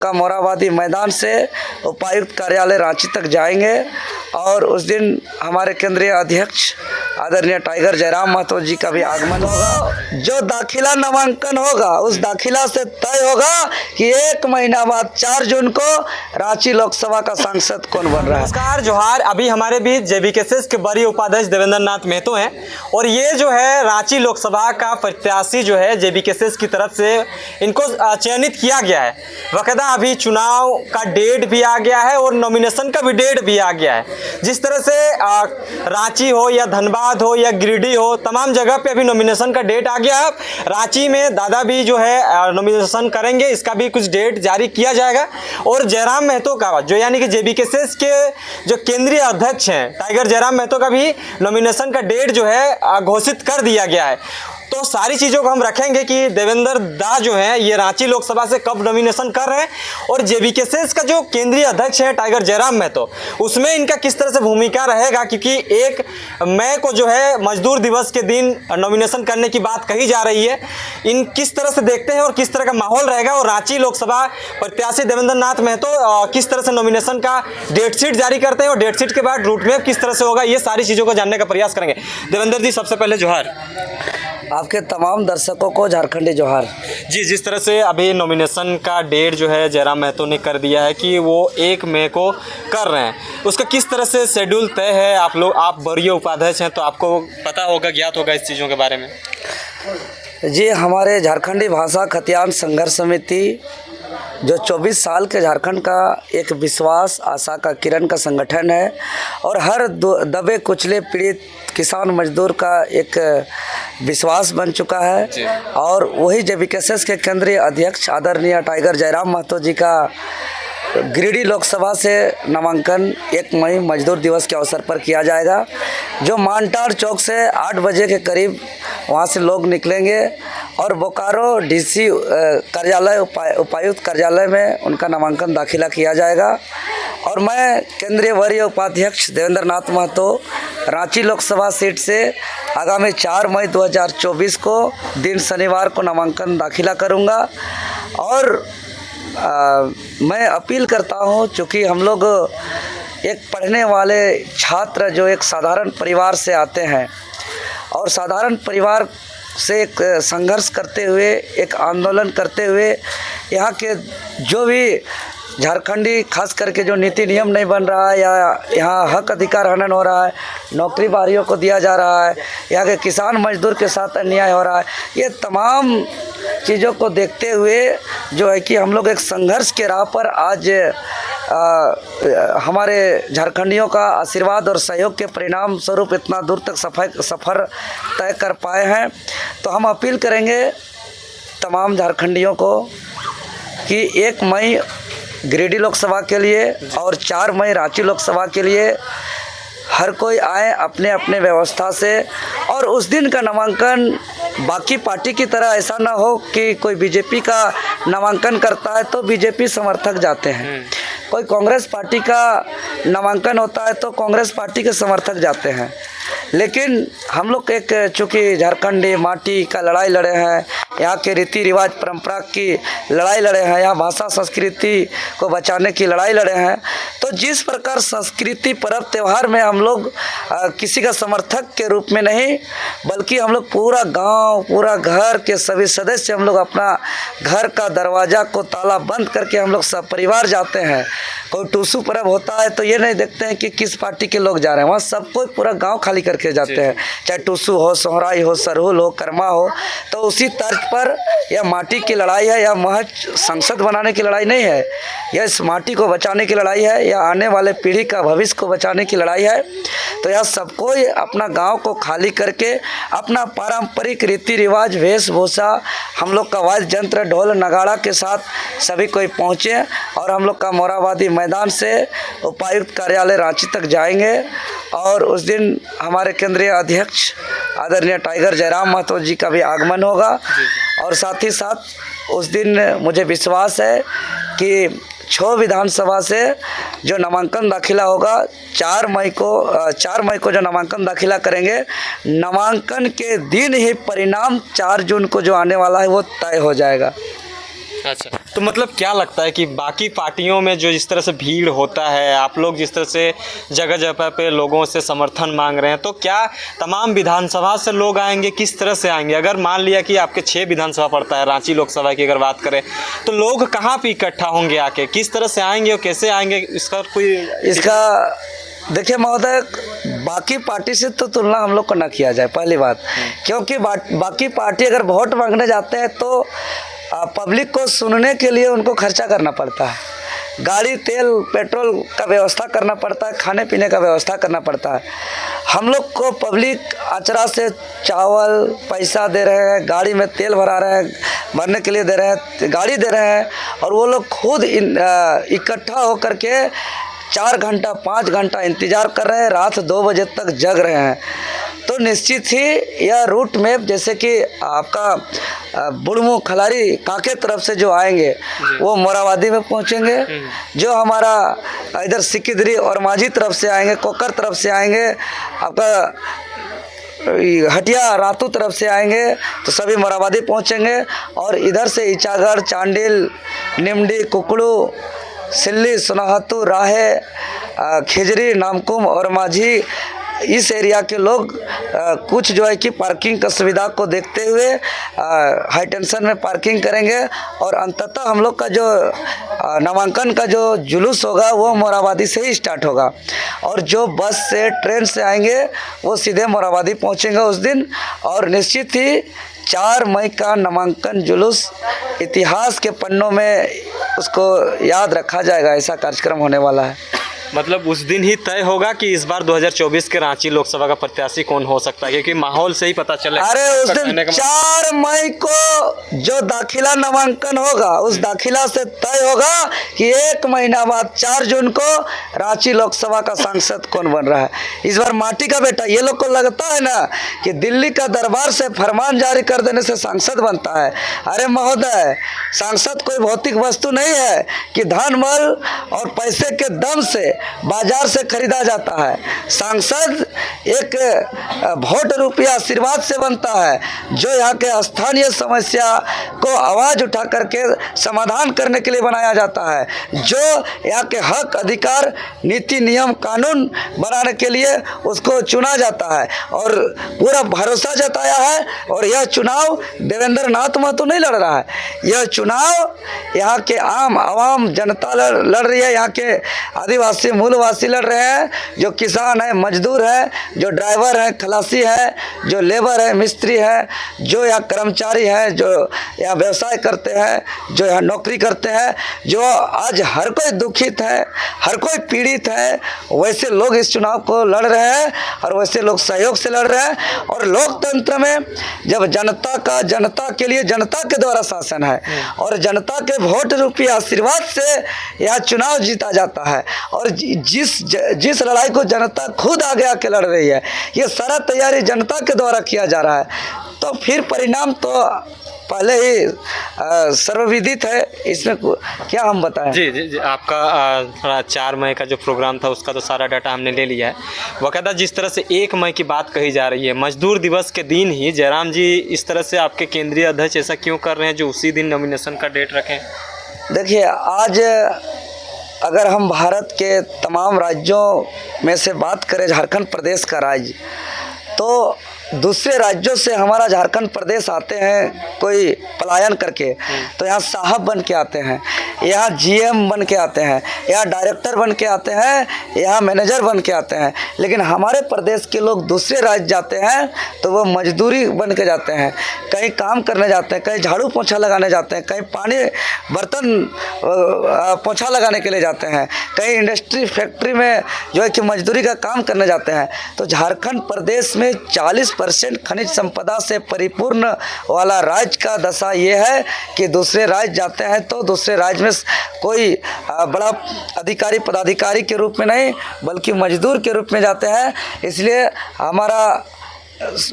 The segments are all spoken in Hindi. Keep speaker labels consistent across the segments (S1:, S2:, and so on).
S1: का मोराबादी मैदान से उपायुक्त कार्यालय रांची तक जाएंगे और उस दिन हमारे केंद्रीय अध्यक्ष आदरणीय टाइगर जयराम महतो जी का भी आगमन होगा। जो दाखिला नामांकन होगा उस दाखिला से तय होगा कि 1 महीना बाद 4 जून को रांची लोकसभा का सांसद कौन बन रहा है।
S2: नमस्कार, जोहार। अभी हमारे बीच जेबीकेएसएस के बड़ी उपाध्यक्ष देवेंद्र नाथ महतो हैं और ये जो है रांची लोकसभा का प्रत्याशी जो है जेबीकेएसएस की तरफ से इनको चयनित किया गया है। वकदा अभी चुनाव का डेट भी आ गया है और नॉमिनेशन का भी डेट भी आ गया है। जिस तरह से रांची हो या धनबाद हो या गिरिडीह हो, तमाम जगह पे अभी नॉमिनेशन का डेट आ गया है। रांची में दादा भी जो है नॉमिनेशन करेंगे, इसका भी कुछ डेट जारी किया जाएगा। और जयराम महतो का जो यानी कि जेबीकेएसएस के जो केंद्रीय अध्यक्ष हैं टाइगर जयराम महतो का भी नॉमिनेशन का डेट जो है घोषित कर दिया गया है। तो सारी चीज़ों को हम रखेंगे कि देवेंद्र दा जो है ये रांची लोकसभा से कब नॉमिनेशन कर रहे हैं और जेबीकेएसएस का जो केंद्रीय अध्यक्ष है टाइगर जयराम महतो, उसमें इनका किस तरह से भूमिका रहेगा, क्योंकि 1 मई को जो है मजदूर दिवस के दिन नॉमिनेशन करने की बात कही जा रही है। इन किस तरह से देखते हैं और किस तरह का माहौल रहेगा और रांची लोकसभा प्रत्याशी देवेंद्र नाथ महतो किस तरह से नॉमिनेशन का डेट शीट जारी करते हैं और डेट शीट के बाद रूट मैप किस तरह से होगा, ये सारी चीज़ों को जानने का प्रयास करेंगे। देवेंद्र जी, सबसे पहले जोहार।
S1: आपके तमाम दर्शकों को झारखंडी जोहार
S2: जी। जिस तरह से अभी नॉमिनेशन का डेट जो है जयराम महतो ने कर दिया है कि वो 1 मई को कर रहे हैं, उसका किस तरह से शेड्यूल तय है? आप वरीय उपाध्यक्ष हैं तो आपको पता होगा, ज्ञात होगा इस चीज़ों के बारे में।
S1: जी, हमारे झारखंडी भाषा खतियान संघर्ष समिति जो 24 साल के झारखंड का एक विश्वास आशा का किरण का संगठन है और हर दबे कुचले पीड़ित किसान मजदूर का एक विश्वास बन चुका है। और वही जेबीकेएसएस के केंद्रीय अध्यक्ष आदरणीय टाइगर जयराम महतो जी का गिरिडीह लोकसभा से नामांकन 1 मई मजदूर दिवस के अवसर पर किया जाएगा। जो मानटार चौक से 8 बजे के करीब वहाँ से लोग निकलेंगे और बोकारो डीसी कार्यालय उपायुक्त कार्यालय में उनका नामांकन दाखिला किया जाएगा। और मैं केंद्रीय वरीय उपाध्यक्ष देवेंद्र नाथ महतो रांची लोकसभा सीट से आगामी 4 मई 2024 को दिन शनिवार को नामांकन दाखिला करूँगा। और मैं अपील करता हूँ, चूँकि हम लोग एक पढ़ने वाले छात्र जो एक साधारण परिवार से आते हैं और साधारण परिवार से एक संघर्ष करते हुए, एक आंदोलन करते हुए यहाँ के जो भी झारखंडी खास करके जो नीति नियम नहीं बन रहा है या यहाँ हक अधिकार हनन हो रहा है, नौकरी बारियों को दिया जा रहा है, यहाँ के किसान मजदूर के साथ अन्याय हो रहा है, ये तमाम चीज़ों को देखते हुए जो है कि हम लोग एक संघर्ष के राह पर आज हमारे झारखंडियों का आशीर्वाद और सहयोग के परिणाम स्वरूप इतना दूर तक सफ़र तय कर पाए हैं। तो हम अपील करेंगे तमाम झारखंडियों को कि 1 मई गिरिडीह लोकसभा के लिए और 4 मई रांची लोकसभा के लिए हर कोई आए अपने अपने व्यवस्था से। और उस दिन का नामांकन बाकी पार्टी की तरह ऐसा ना हो कि कोई बीजेपी का नामांकन करता है तो बीजेपी समर्थक जाते हैं, कोई कांग्रेस पार्टी का नामांकन होता है तो कांग्रेस पार्टी के समर्थक जाते हैं। लेकिन हम लोग एक चूँकि झारखंडी माटी का लड़ाई लड़े हैं, यहाँ के रीति रिवाज परंपरा की लड़ाई लड़े हैं, यहाँ भाषा संस्कृति को बचाने की लड़ाई लड़े हैं, तो जिस प्रकार संस्कृति पर्व त्यौहार में हम लोग किसी का समर्थक के रूप में नहीं, बल्कि हम लोग पूरा गांव, पूरा घर के सभी सदस्य हम लोग अपना घर का दरवाज़ा को ताला बंद करके हम लोग सब परिवार जाते हैं। कोई टूसू पर्व होता है तो ये नहीं देखते हैं कि किस पार्टी के लोग जा रहे हैं, वहाँ सब कोई पूरा गांव खाली करके जाते हैं, चाहे टूसू हो, सोहराई हो, सरहुल हो, कर्मा हो। तो उसी तर्ज पर यह माटी की लड़ाई है, यह महज संसद बनाने की लड़ाई नहीं है, यह इस माटी को बचाने की लड़ाई है, यह आने वाले पीढ़ी का भविष्य को बचाने की लड़ाई है। तो यह सब कोई अपना गांव को खाली करके अपना पारंपरिक रीति रिवाज वेशभूषा हम लोग का वाद्य यंत्र ढोल नगाड़ा के साथ सभी कोई पहुँचे और हम लोग का मोराबादी मैदान से उपायुक्त कार्यालय रांची तक जाएंगे। और उस दिन हमारे केंद्रीय अध्यक्ष आदरणीय टाइगर जयराम महतो जी का भी आगमन होगा। और साथ ही साथ उस दिन मुझे विश्वास है कि 6 विधानसभा से जो नामांकन दाखिला होगा 4 मई को जो नामांकन दाखिला करेंगे, नामांकन के दिन ही परिणाम 4 जून को जो आने वाला है वो तय हो जाएगा।
S2: अच्छा। तो मतलब क्या लगता है कि बाकी पार्टियों में जो जिस तरह से भीड़ होता है, आप लोग जिस तरह से जगह जगह पे लोगों से समर्थन मांग रहे हैं, तो क्या तमाम विधानसभा से लोग आएंगे, किस तरह से आएंगे? अगर मान लिया कि आपके 6 विधानसभा पड़ता है, रांची लोकसभा की अगर बात करें, तो लोग कहाँ पे इकट्ठा होंगे आके, किस तरह से आएंगे और कैसे आएंगे, इसका कोई
S1: इसका देखिए महोदय, बाकी पार्टी से तो तुलना हम लोग को ना किया जाए, पहली बात। क्योंकि बाकी पार्टी अगर वोट मांगने जाते हैं तो पब्लिक को सुनने के लिए उनको खर्चा करना पड़ता है, गाड़ी तेल पेट्रोल का व्यवस्था करना पड़ता है, खाने पीने का व्यवस्था करना पड़ता है। हम लोग को पब्लिक अचरा से चावल पैसा दे रहे हैं, गाड़ी में तेल भरा रहे हैं, भरने के लिए दे रहे हैं, गाड़ी दे रहे हैं, और वो लोग खुद इकट्ठा होकर के 4 घंटा 5 घंटा इंतज़ार कर रहे हैं, रात 2 बजे तक जग रहे हैं। तो निश्चित ही यह रूट मैप, जैसे कि आपका बुढ़मू खलारी कांके तरफ से जो आएंगे वो मोराबादी में पहुंचेंगे, जो हमारा इधर सिकिदरी और माझी तरफ से आएंगे, कोकर तरफ से आएंगे, आपका हटिया रातू तरफ से आएंगे तो सभी मोराबादी पहुंचेंगे, और इधर से ईचागढ़, चांडिल, निमडी, कुकड़ू, सिल्ली, सोनाहतू, राहे, खिजरी, नामकुम और माझी, इस एरिया के लोग कुछ जो है कि पार्किंग का सुविधा को देखते हुए हाई टेंशन में पार्किंग करेंगे, और अंततः हम लोग का जो नामांकन का जो जुलूस होगा वो मोराबादी से ही स्टार्ट होगा, और जो बस से ट्रेन से आएंगे वो सीधे मोराबादी पहुंचेंगे उस दिन। और निश्चित ही 4 मई का नामांकन जुलूस इतिहास के पन्नों में उसको याद रखा जाएगा, ऐसा कार्यक्रम होने वाला है।
S2: मतलब उस दिन ही तय होगा कि इस बार 2024 के रांची लोकसभा का प्रत्याशी कौन हो सकता है, क्योंकि माहौल से ही पता चले।
S1: अरे उस दिन 4 मई को जो दाखिला नामांकन होगा, उस दाखिला से तय होगा कि 1 महीना बाद 4 जून को रांची लोकसभा का सांसद कौन बन रहा है। इस बार माटी का बेटा, ये लोग को लगता है ना कि दिल्ली का दरबार से फरमान जारी कर देने से सांसद बनता है। अरे महोदय, सांसद कोई भौतिक वस्तु नहीं है कि धन बल और पैसे के दम से बाजार से खरीदा जाता है। सांसद एक वोट रुपया आशीर्वाद से बनता है, जो यहाँ के स्थानीय समस्या को आवाज़ उठा करके समाधान करने के लिए बनाया जाता है, जो यहाँ के हक अधिकार नीति नियम कानून बनाने के लिए उसको चुना जाता है, और पूरा भरोसा जताया है। और यह चुनाव देवेंद्र नाथ महतो नहीं लड़ रहा है, यह चुनाव यहाँ के आम आवाम जनता लड़ रही है, यहाँ के आदिवासी मूलवासी लड़ रहे हैं, जो किसान है, मजदूर है, जो ड्राइवर है, खलासी है, जो लेबर है, मिस्त्री है, जो यहाँ कर्मचारी है, जो यहाँ व्यवसाय करते हैं, जो यहाँ नौकरी करते हैं, जो आज हर कोई दुखित है, हर कोई पीड़ित है, वैसे लोग इस चुनाव को लड़ रहे हैं, और वैसे लोग सहयोग से लड़ रहे हैं। और लोकतंत्र में जब जनता के लिए जनता के द्वारा शासन है, और जनता के वोट रूपी आशीर्वाद से यह चुनाव जीता जाता है, और जिस लड़ाई को जनता खुद आगे आके लड़ रही है, ये सारा तैयारी जनता के द्वारा किया जा रहा है, तो फिर परिणाम तो पहले ही सर्वविदित है, इसमें क्या हम बताएं।
S2: जी जी जी, आपका 4 मई का जो प्रोग्राम था उसका तो सारा डाटा हमने ले लिया है। बाकायदा जिस तरह से 1 मई की बात कही जा रही है, मजदूर दिवस के दिन ही जयराम जी इस तरह से आपके केंद्रीय अध्यक्ष ऐसा क्यों कर रहे हैं जो उसी दिन नॉमिनेशन का डेट रखें?
S1: देखिए, आज अगर हम भारत के तमाम राज्यों में से बात करें, झारखंड प्रदेश का राज्य, तो दूसरे राज्यों से हमारा झारखंड प्रदेश आते हैं कोई पलायन करके, तो यहाँ साहब बन के आते हैं, यहाँ जीएम बन के आते हैं, यहाँ डायरेक्टर बन के आते हैं, यहाँ मैनेजर बन के आते हैं। लेकिन हमारे प्रदेश के लोग दूसरे राज्य जाते हैं तो वो मजदूरी बन के जाते हैं, कहीं काम करने जाते हैं, कहीं झाड़ू पोछा लगाने जाते हैं, कहीं पानी बर्तन पोछा लगाने के लिए जाते हैं, कहीं इंडस्ट्री फैक्ट्री में जो है कि मजदूरी का काम करने जाते हैं। तो झारखंड प्रदेश में 40% खनिज संपदा से परिपूर्ण वाला राज्य का दशा ये है कि दूसरे राज्य जाते हैं तो दूसरे राज्य में कोई बड़ा अधिकारी पदाधिकारी के रूप में नहीं, बल्कि मजदूर के रूप में जाते हैं। इसलिए हमारा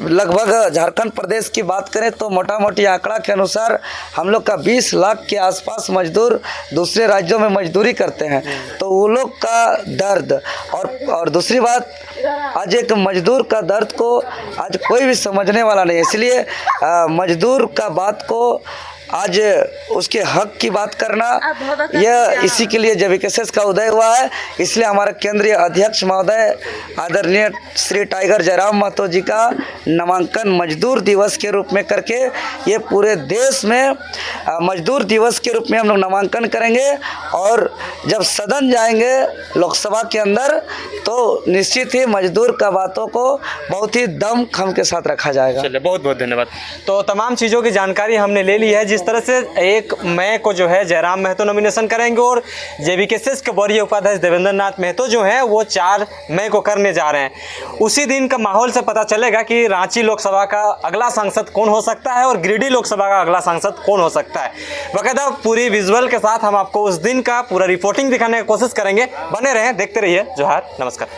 S1: लगभग झारखंड प्रदेश की बात करें तो मोटा मोटी आंकड़ा के अनुसार हम लोग का 20 लाख के आसपास मजदूर दूसरे राज्यों में मजदूरी करते हैं। तो वो लोग का दर्द और दूसरी बात, आज एक मजदूर का दर्द को आज कोई भी समझने वाला नहीं है। इसलिए मजदूर का बात को आज उसके हक की बात करना, यह इसी के लिए JBKSS का उदय हुआ है। इसलिए हमारे केंद्रीय अध्यक्ष महोदय आदरणीय श्री टाइगर जयराम महतो जी का नामांकन मजदूर दिवस के रूप में करके ये पूरे देश में मजदूर दिवस के रूप में हम लोग नामांकन करेंगे। और जब सदन जाएंगे लोकसभा के अंदर तो निश्चित ही मजदूर का बातों को बहुत ही दम खम के साथ रखा जाएगा।
S2: चलिए, बहुत बहुत धन्यवाद। तो तमाम चीज़ों की जानकारी हमने ले ली है। जिस तरह से 1 मई को जो है जयराम महतो नॉमिनेशन करेंगे और JBKSS के वरीय उपाध्यक्ष देवेंद्र नाथ महतो जो हैं वो 4 मई को करने जा रहे हैं। उसी दिन का माहौल से पता चलेगा कि रांची लोकसभा का अगला सांसद कौन हो सकता है और गिरिडीह लोकसभा का अगला सांसद कौन हो सकता है। बाकायदा पूरी विजुअल के साथ हम आपको उस दिन का पूरा रिपोर्टिंग दिखाने की कोशिश करेंगे। बने रहें, देखते रहिए जोहार, नमस्कार।